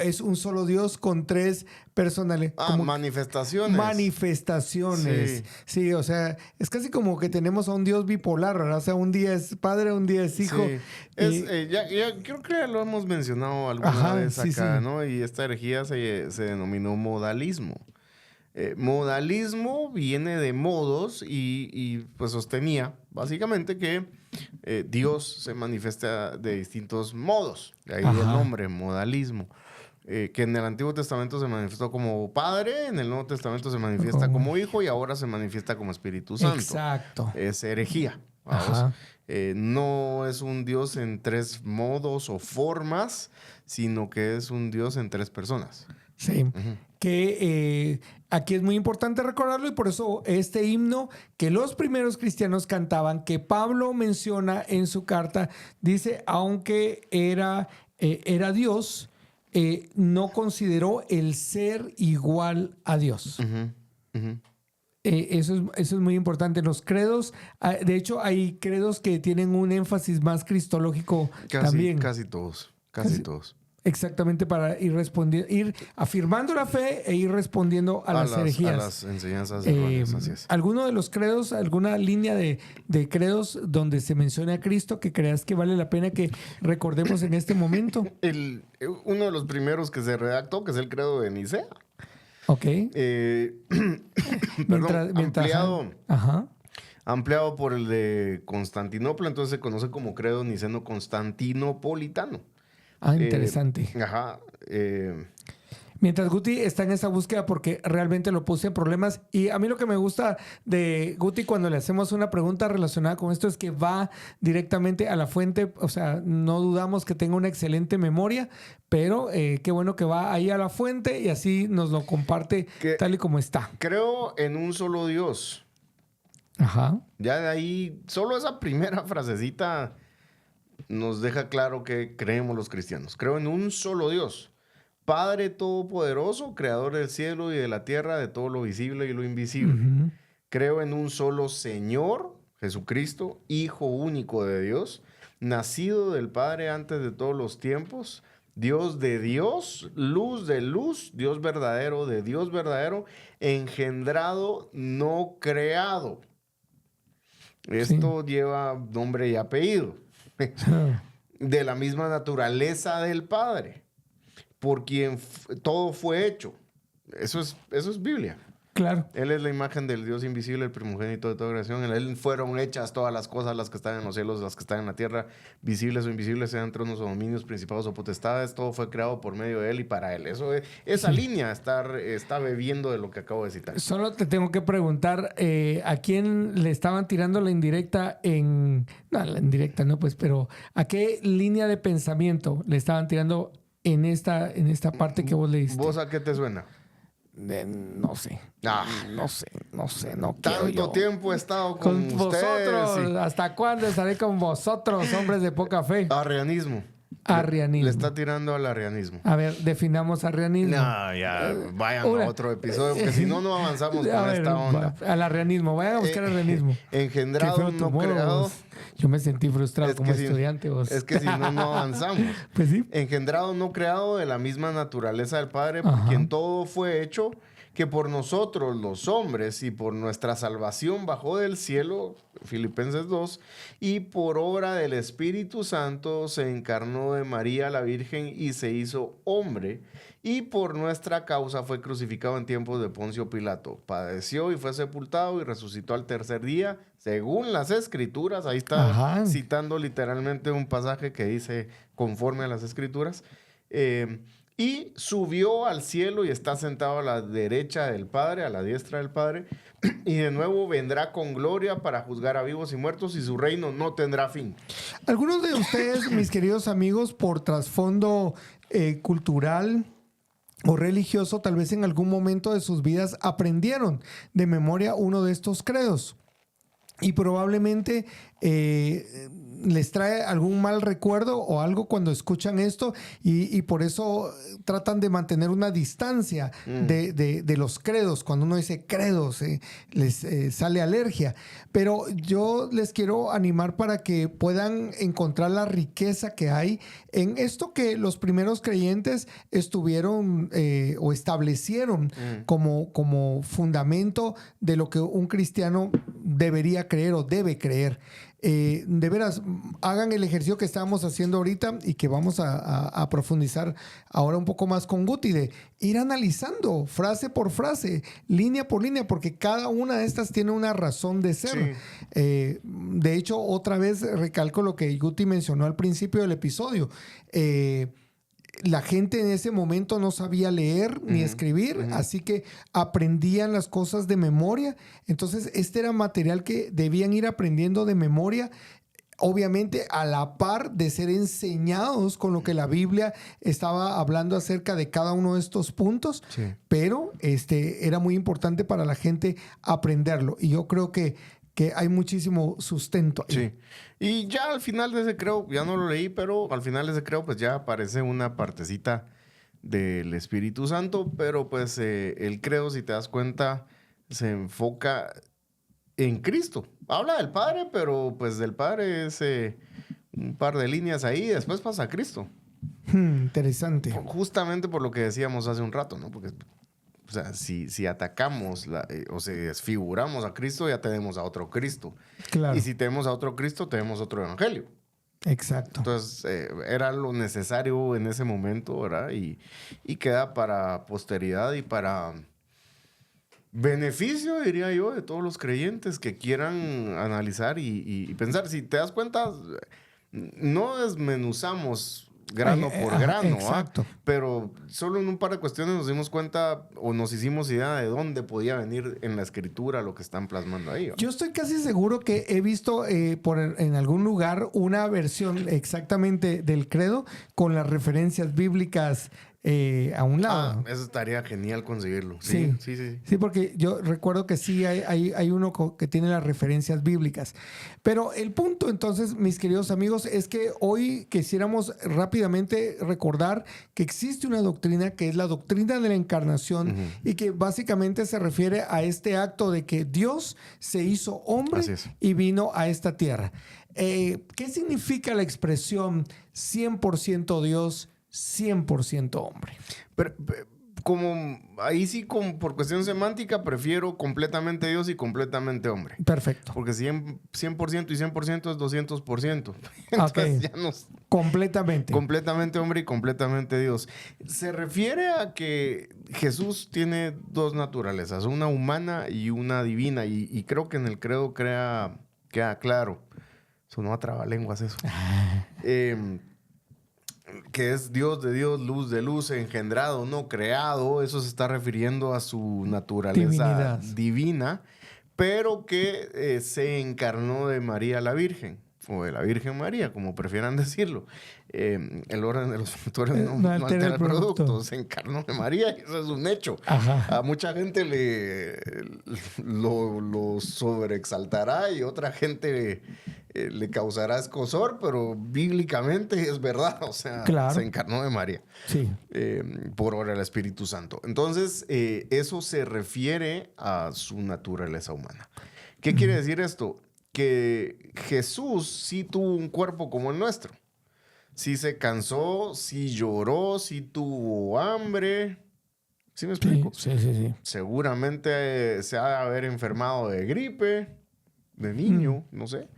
Es un solo Dios con tres personalidades. Manifestaciones. Manifestaciones. Sí, o sea, es casi como que tenemos a un Dios bipolar, ¿verdad? O sea, un día es padre, un día es hijo. Sí. Ya creo que lo hemos mencionado alguna vez acá, ¿no? Y esta herejía se denominó modalismo. Modalismo viene de modos y pues sostenía básicamente que Dios se manifiesta de distintos modos. De ahí el nombre, modalismo. Que en el Antiguo Testamento se manifestó como Padre, en el Nuevo Testamento se manifiesta como Hijo y ahora se manifiesta como Espíritu Santo. Exacto. Es herejía. No es un Dios en tres modos o formas, sino que es un Dios en tres personas. Sí, que aquí es muy importante recordarlo y por eso este himno que los primeros cristianos cantaban, que Pablo menciona en su carta, dice, aunque era Dios, no consideró el ser igual a Dios. Eso es muy importante. Los credos, de hecho, hay credos que tienen un énfasis más cristológico también. Casi todos. Exactamente, para ir afirmando la fe e ir respondiendo a las herejías. A las enseñanzas erróneas, así es. ¿Alguno de los credos, alguna línea de credos donde se mencione a Cristo que creas que vale la pena que recordemos en este momento? Uno de los primeros que se redactó, que es el credo de Nicea. Ok. Ampliado por el de Constantinopla, entonces se conoce como credo niceno constantinopolitano. Interesante. Mientras Guti está en esa búsqueda, porque realmente lo puse en problemas. Y a mí lo que me gusta de Guti cuando le hacemos una pregunta relacionada con esto es que va directamente a la fuente. O sea, no dudamos que tenga una excelente memoria, pero qué bueno que va ahí a la fuente y así nos lo comparte tal y como está. Creo en un solo Dios. Ajá. Ya de ahí, solo esa primera frasecita nos deja claro que creemos los cristianos. Creo en un solo Dios, Padre Todopoderoso, Creador del cielo y de la tierra, de todo lo visible y lo invisible. Uh-huh. Creo en un solo Señor, Jesucristo, Hijo único de Dios, nacido del Padre antes de todos los tiempos, Dios de Dios, luz de luz, Dios verdadero de Dios verdadero, engendrado, no creado. Esto lleva nombre y apellido. De la misma naturaleza del Padre, por quien todo fue hecho. Eso es Biblia. Claro. Él es la imagen del Dios invisible, el primogénito de toda creación. En él fueron hechas todas las cosas, las que están en los cielos, las que están en la tierra, visibles o invisibles, sean tronos o dominios, principados o potestades. Todo fue creado por medio de él y para él. Esa línea está bebiendo de lo que acabo de citar. Solo te tengo que preguntar, ¿a quién le estaban tirando la indirecta no, la indirecta no, pues, pero ¿a qué línea de pensamiento le estaban tirando en esta parte que vos leíste? ¿Vos a qué te suena? No sé. No sé. No Tanto tiempo he estado con vosotros. Ustedes, ¿Hasta cuándo estaré con vosotros, hombres de poca fe? Arrianismo. Arrianismo. Le está tirando al arrianismo. A ver, definamos arrianismo. No, ya, vayan a otro episodio, porque si no avanzamos con esta onda. Al arrianismo, vayan a buscar arrianismo. Engendrado, no creado. Yo me sentí frustrado como estudiante. Es que si no avanzamos. Pues sí. Engendrado, no creado, de la misma naturaleza del Padre, por quien todo fue hecho, que por nosotros los hombres y por nuestra salvación bajó del cielo, Filipenses 2, y por obra del Espíritu Santo se encarnó de María la Virgen y se hizo hombre, y por nuestra causa fue crucificado en tiempos de Poncio Pilato. Padeció y fue sepultado y resucitó al tercer día, según las Escrituras. Ahí está citando literalmente un pasaje que dice conforme a las Escrituras. Y subió al cielo y está sentado a la derecha del Padre, a la diestra del Padre, y de nuevo vendrá con gloria para juzgar a vivos y muertos, y su reino no tendrá fin. Algunos de ustedes, mis queridos amigos, por trasfondo cultural o religioso, tal vez en algún momento de sus vidas aprendieron de memoria uno de estos credos. Y probablemente les trae algún mal recuerdo o algo cuando escuchan esto y por eso tratan de mantener una distancia de los credos. Cuando uno dice credos, les sale alergia. Pero yo les quiero animar para que puedan encontrar la riqueza que hay en esto que los primeros creyentes estuvieron o establecieron como fundamento de lo que un cristiano debería creer o debe creer. De veras, hagan el ejercicio que estábamos haciendo ahorita y que vamos a profundizar ahora un poco más con Guti, de ir analizando frase por frase, línea por línea, porque cada una de estas tiene una razón de ser. Sí. De hecho, otra vez recalco lo que Guti mencionó al principio del episodio. La gente en ese momento no sabía leer ni escribir, así que aprendían las cosas de memoria. Entonces, este era material que debían ir aprendiendo de memoria, obviamente a la par de ser enseñados con lo que la Biblia estaba hablando acerca de cada uno de estos puntos, pero era muy importante para la gente aprenderlo. Y yo creo que hay muchísimo sustento ahí. Sí. Y ya al final de ese creo, ya no lo leí, pero al final de ese creo, pues ya aparece una partecita del Espíritu Santo, pero pues el creo, si te das cuenta, se enfoca en Cristo. Habla del Padre, pero pues del Padre es un par de líneas ahí, después pasa a Cristo. Interesante. Justamente por lo que decíamos hace un rato, ¿no? Porque, o sea, si atacamos o si desfiguramos a Cristo, ya tenemos a otro Cristo. Claro. Y si tenemos a otro Cristo, tenemos otro evangelio. Exacto. Entonces, era lo necesario en ese momento, ¿verdad? Y queda para posteridad y para beneficio, diría yo, de todos los creyentes que quieran analizar y pensar. Si te das cuenta, no desmenuzamos grano por grano, exacto. pero solo en un par de cuestiones nos dimos cuenta o nos hicimos idea de dónde podía venir en la escritura lo que están plasmando ahí. Yo estoy casi seguro que he visto en algún lugar una versión exactamente del credo con las referencias bíblicas a un lado. Eso estaría genial conseguirlo. Sí. Sí, porque yo recuerdo que sí hay uno que tiene las referencias bíblicas. Pero el punto entonces, mis queridos amigos, es que hoy quisiéramos rápidamente recordar que existe una doctrina que es la doctrina de la encarnación y que básicamente se refiere a este acto de que Dios se hizo hombre y vino a esta tierra. ¿Qué significa la expresión 100% Dios, 100% hombre? Pero como ahí sí, por cuestión semántica, prefiero completamente Dios y completamente hombre. Perfecto. Porque 100% y 100% es 200%. Entonces ya nos... Completamente. Completamente hombre y completamente Dios. Se refiere a que Jesús tiene dos naturalezas, una humana y una divina. Y creo que en el credo queda claro. Sonó a trabalenguas eso. Que es Dios de Dios, luz de luz, engendrado, no creado. Eso se está refiriendo a su naturaleza divina, pero que se encarnó de María la Virgen, o de la Virgen María, como prefieran decirlo. El orden de los factores no altera el producto. Se encarnó de María y eso es un hecho. Ajá. A mucha gente lo sobreexaltará y otra gente le causará escozor, pero bíblicamente es verdad. O sea, claro, se encarnó de María. Sí. Por obra del Espíritu Santo. Entonces, eso se refiere a su naturaleza humana. ¿Qué quiere decir esto? Que Jesús sí tuvo un cuerpo como el nuestro. Sí se cansó, sí lloró, sí tuvo hambre. ¿Sí me explico? Sí. Seguramente se ha de haber enfermado de gripe, de niño, no sé.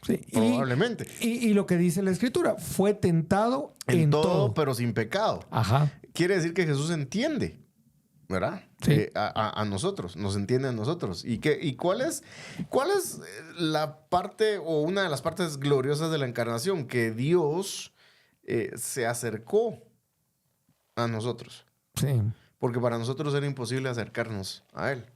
Sí. Probablemente. Y lo que dice la Escritura, fue tentado en todo, pero sin pecado. Ajá. Quiere decir que Jesús entiende, ¿verdad? Sí. A nosotros, nos entiende a nosotros. ¿Y cuál es la parte o una de las partes gloriosas de la encarnación? Que Dios se acercó a nosotros. Sí. Porque para nosotros era imposible acercarnos a Él.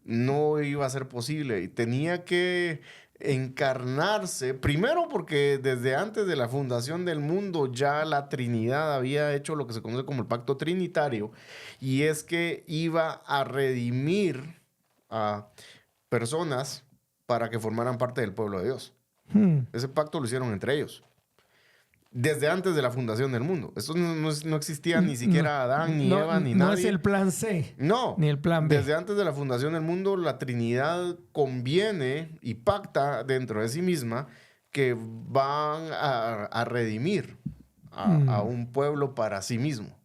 No iba a ser posible y tenía que encarnarse, primero porque desde antes de la fundación del mundo ya la Trinidad había hecho lo que se conoce como el pacto trinitario, y es que iba a redimir a personas para que formaran parte del pueblo de Dios. Ese pacto lo hicieron entre ellos. Desde antes de la fundación del mundo. Esto no existía ni siquiera Adán, ni Eva, ni nadie. No es el plan C. No. Ni el plan B. Desde antes de la fundación del mundo, la Trinidad conviene y pacta dentro de sí misma que van a redimir a un pueblo para sí mismo,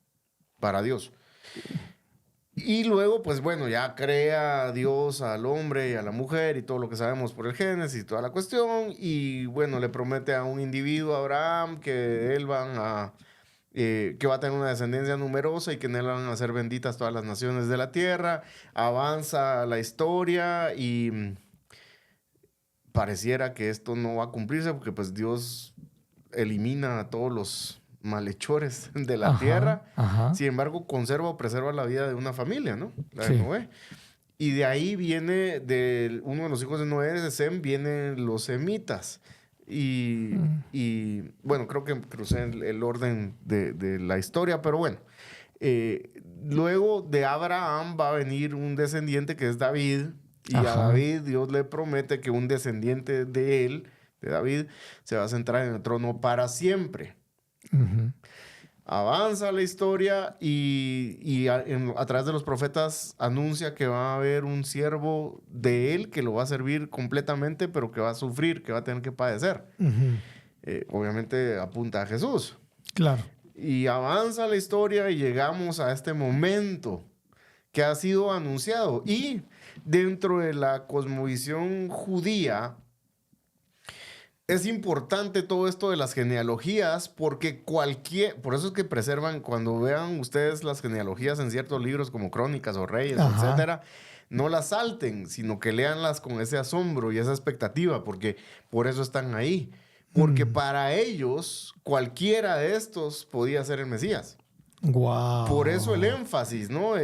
para Dios. Y luego, pues bueno, ya crea Dios al hombre y a la mujer y todo lo que sabemos por el Génesis y toda la cuestión. Y bueno, le promete a un individuo, Abraham, que él que va a tener una descendencia numerosa y que en él van a ser benditas todas las naciones de la tierra. Avanza la historia y pareciera que esto no va a cumplirse porque pues Dios elimina a todos los malhechores de la tierra. Sin embargo, conserva o preserva la vida de una familia, ¿no? La de Noé. Y de ahí viene, uno de los hijos de Noé, de Sem, vienen los semitas. Y bueno, creo que crucé el orden de la historia, pero bueno. Luego de Abraham va a venir un descendiente que es David. Y a David Dios le promete que un descendiente de él, de David, se va a centrar en el trono para siempre. Avanza la historia y a través de los profetas anuncia que va a haber un siervo de él que lo va a servir completamente, pero que va a sufrir, que va a tener que padecer. obviamente apunta a Jesús. Claro. Y avanza la historia y llegamos a este momento que ha sido anunciado. Y dentro de la cosmovisión judía, es importante todo esto de las genealogías porque por eso es que preservan, cuando vean ustedes las genealogías en ciertos libros como Crónicas o Reyes, etcétera, no las salten, sino que leanlas con ese asombro y esa expectativa, porque por eso están ahí. Porque para ellos, cualquiera de estos podía ser el Mesías. Wow. Por eso el énfasis, ¿no?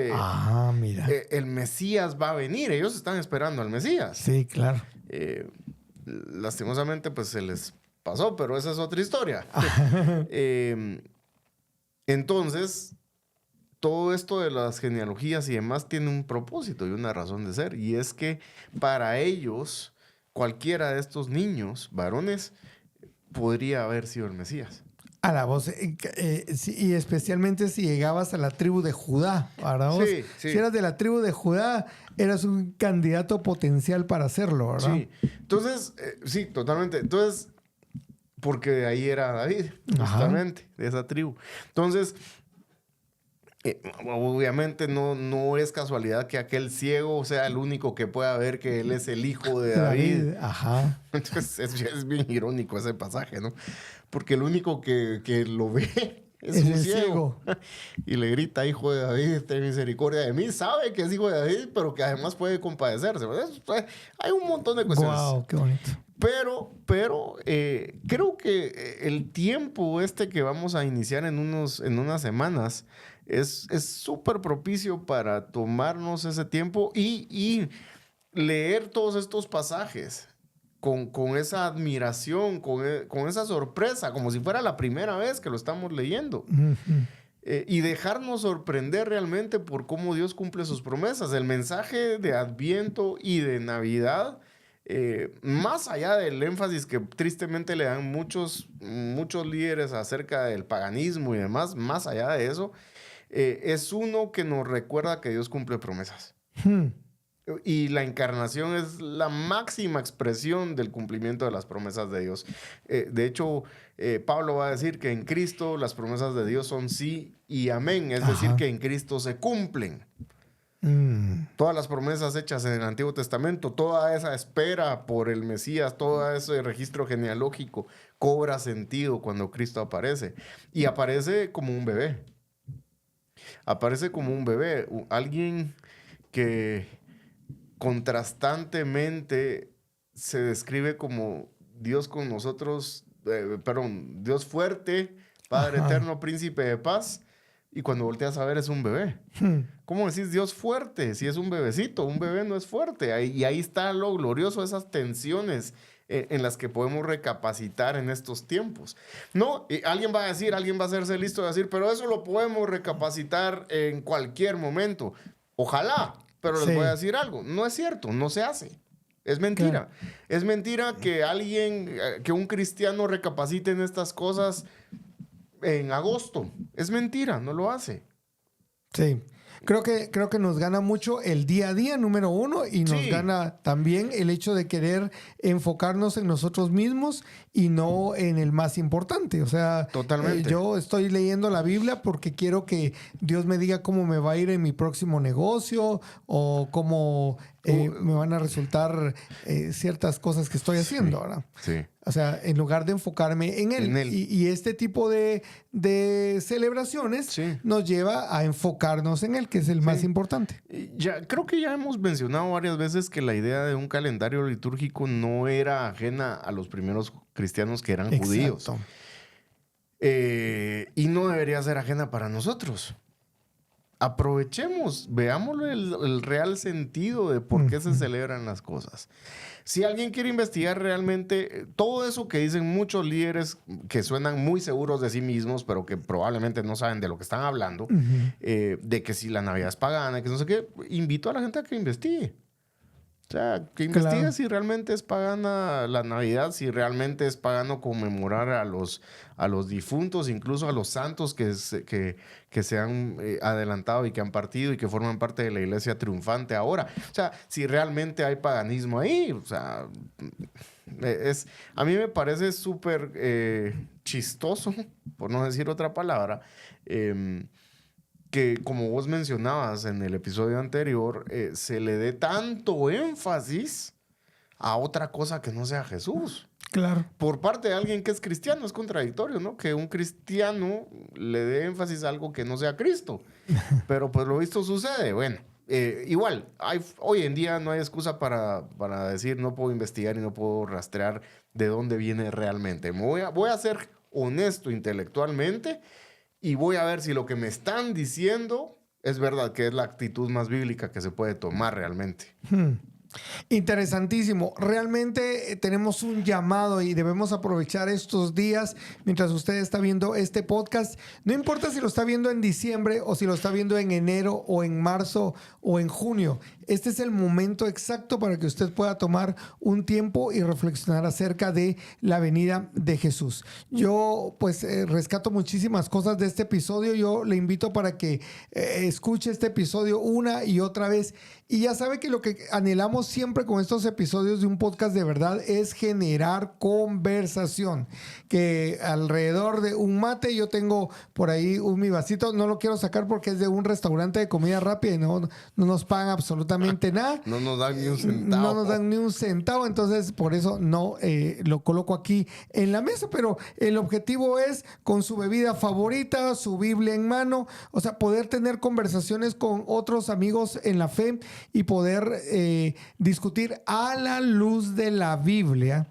Mira. El Mesías va a venir. Ellos están esperando al Mesías. Sí, claro. Lastimosamente, pues se les pasó, pero esa es otra historia. Entonces, todo esto de las genealogías y demás tiene un propósito y una razón de ser. Y es que para ellos, cualquiera de estos niños, varones, podría haber sido el Mesías. A la voz, y especialmente si llegabas a la tribu de Judá, ¿verdad? Sí. Si eras de la tribu de Judá, eras un candidato potencial para hacerlo, ¿verdad? Sí. Entonces, sí, totalmente. Entonces, porque de ahí era David, justamente, de esa tribu. Entonces, obviamente no es casualidad que aquel ciego sea el único que pueda ver que él es el hijo de David. Ajá. Entonces, es bien irónico ese pasaje, ¿no? Porque el único que lo ve es un el ciego. Y le grita, hijo de David, ten misericordia de mí. Sabe que es hijo de David, pero que además puede compadecerse. Hay un montón de cuestiones. Wow, qué bonito. Pero creo que el tiempo que vamos a iniciar en unas semanas es súper propicio para tomarnos ese tiempo y leer todos estos pasajes con esa admiración, con esa sorpresa, como si fuera la primera vez que lo estamos leyendo. Y dejarnos sorprender realmente por cómo Dios cumple sus promesas. El mensaje de Adviento y de Navidad, más allá del énfasis que tristemente le dan muchos líderes acerca del paganismo y demás, más allá de eso, es uno que nos recuerda que Dios cumple promesas. Y la encarnación es la máxima expresión del cumplimiento de las promesas de Dios. De hecho, Pablo va a decir que en Cristo las promesas de Dios son sí y amén. Es decir, que en Cristo se cumplen. Todas las promesas hechas en el Antiguo Testamento, toda esa espera por el Mesías, todo ese registro genealógico cobra sentido cuando Cristo aparece. Y aparece como un bebé. Aparece como un bebé. Alguien que contrastantemente se describe como Dios con nosotros, Dios fuerte, Padre eterno, príncipe de paz, y cuando volteas a ver es un bebé. ¿Cómo decís Dios fuerte? Si es un bebecito, un bebé no es fuerte. Y ahí está lo glorioso, esas tensiones en las que podemos recapacitar en estos tiempos. No, alguien va a hacerse listo de decir, pero eso lo podemos recapacitar en cualquier momento. Ojalá. Pero les voy a decir algo, no es cierto, no se hace. Es mentira. Claro. Es mentira que un cristiano recapacite en estas cosas en agosto. Es mentira, no lo hace. Sí. Creo que nos gana mucho el día a día, número uno, y nos gana también el hecho de querer enfocarnos en nosotros mismos y no en el más importante. O sea, totalmente. Yo estoy leyendo la Biblia porque quiero que Dios me diga cómo me va a ir en mi próximo negocio o cómo me van a resultar ciertas cosas que estoy haciendo, ¿verdad? Sí. O sea, en lugar de enfocarme en él. Y este tipo de celebraciones nos lleva a enfocarnos en él, que es el más importante. Creo que ya hemos mencionado varias veces que la idea de un calendario litúrgico no era ajena a los primeros cristianos que eran judíos. Y no debería ser ajena para nosotros. Aprovechemos, veamos el real sentido de por qué se celebran las cosas. Si alguien quiere investigar realmente todo eso que dicen muchos líderes que suenan muy seguros de sí mismos, pero que probablemente no saben de lo que están hablando, de que si la Navidad es pagana, que no sé qué, invito a la gente a que investigue. O sea, que investigue Claro. si realmente es pagana la Navidad, si realmente es pagano conmemorar a los difuntos, incluso a los santos que se han adelantado y que han partido y que forman parte de la iglesia triunfante ahora. O sea, si realmente hay paganismo ahí, o sea, a mí me parece súper chistoso, por no decir otra palabra, que como vos mencionabas en el episodio anterior, se le dé tanto énfasis a otra cosa que no sea Jesús. Claro. Por parte de alguien que es cristiano, es contradictorio, ¿no? Que un cristiano le dé énfasis a algo que no sea Cristo. Pero pues lo visto sucede. Bueno, igual, hoy en día no hay excusa para decir no puedo investigar y no puedo rastrear de dónde viene realmente. Voy a ser honesto intelectualmente y voy a ver si lo que me están diciendo es verdad, que es la actitud más bíblica que se puede tomar realmente. Interesantísimo. Realmente tenemos un llamado y debemos aprovechar estos días mientras usted está viendo este podcast. No importa si lo está viendo en diciembre o si lo está viendo en enero o en marzo o en junio. Este es el momento exacto para que usted pueda tomar un tiempo y reflexionar acerca de la venida de Jesús. Yo pues rescato muchísimas cosas de este episodio. Yo le invito para que escuche este episodio una y otra vez. Y ya sabe que lo que anhelamos siempre con estos episodios de un podcast de verdad es generar conversación. Que alrededor de un mate, yo tengo por ahí mi vasito, no lo quiero sacar porque es de un restaurante de comida rápida y no nos pagan absolutamente nada. No nos dan ni un centavo. No nos dan ni un centavo, entonces por eso no lo coloco aquí en la mesa, pero el objetivo es con su bebida favorita, su Biblia en mano, o sea, poder tener conversaciones con otros amigos en la fe y poder discutir a la luz de la Biblia,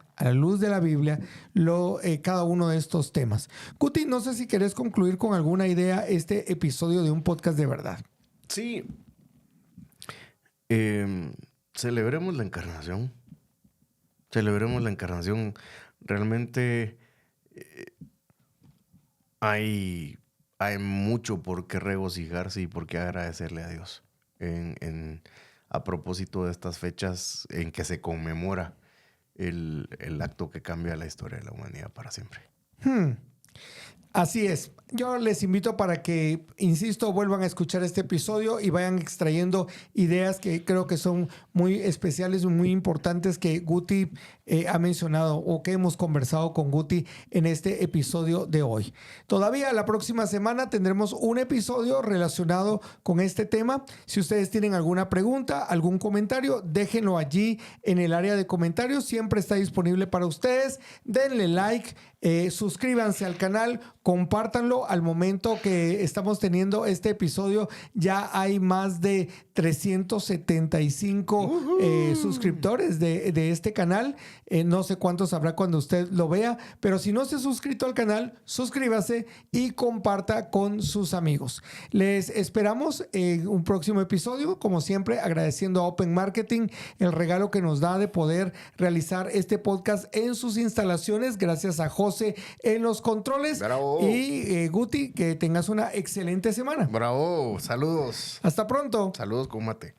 cada uno de estos temas. Guti, no sé si querés concluir con alguna idea este episodio de un podcast de verdad. Sí. Celebremos la encarnación. Celebremos la encarnación. Realmente hay mucho por qué regocijarse y por qué agradecerle a Dios a propósito de estas fechas en que se conmemora el acto que cambia la historia de la humanidad para siempre. Así es. Yo les invito para que, insisto, vuelvan a escuchar este episodio y vayan extrayendo ideas que creo que son muy especiales y muy importantes que Guti ha mencionado o que hemos conversado con Guti en este episodio de hoy. Todavía la próxima semana tendremos un episodio relacionado con este tema. Si ustedes tienen alguna pregunta, algún comentario, déjenlo allí en el área de comentarios. Siempre está disponible para ustedes. Denle like, suscríbanse al canal, compártanlo. Al momento que estamos teniendo este episodio ya hay más de 375 suscriptores de este canal. No sé cuántos habrá cuando usted lo vea, pero si no se ha suscrito al canal, suscríbase y comparta con sus amigos. Les esperamos en un próximo episodio, como siempre agradeciendo a Open Marketing el regalo que nos da de poder realizar este podcast en sus instalaciones. Gracias a José en los controles. Bravo. Y Guti, que tengas una excelente semana. Bravo, saludos. Hasta pronto. Saludos con mate.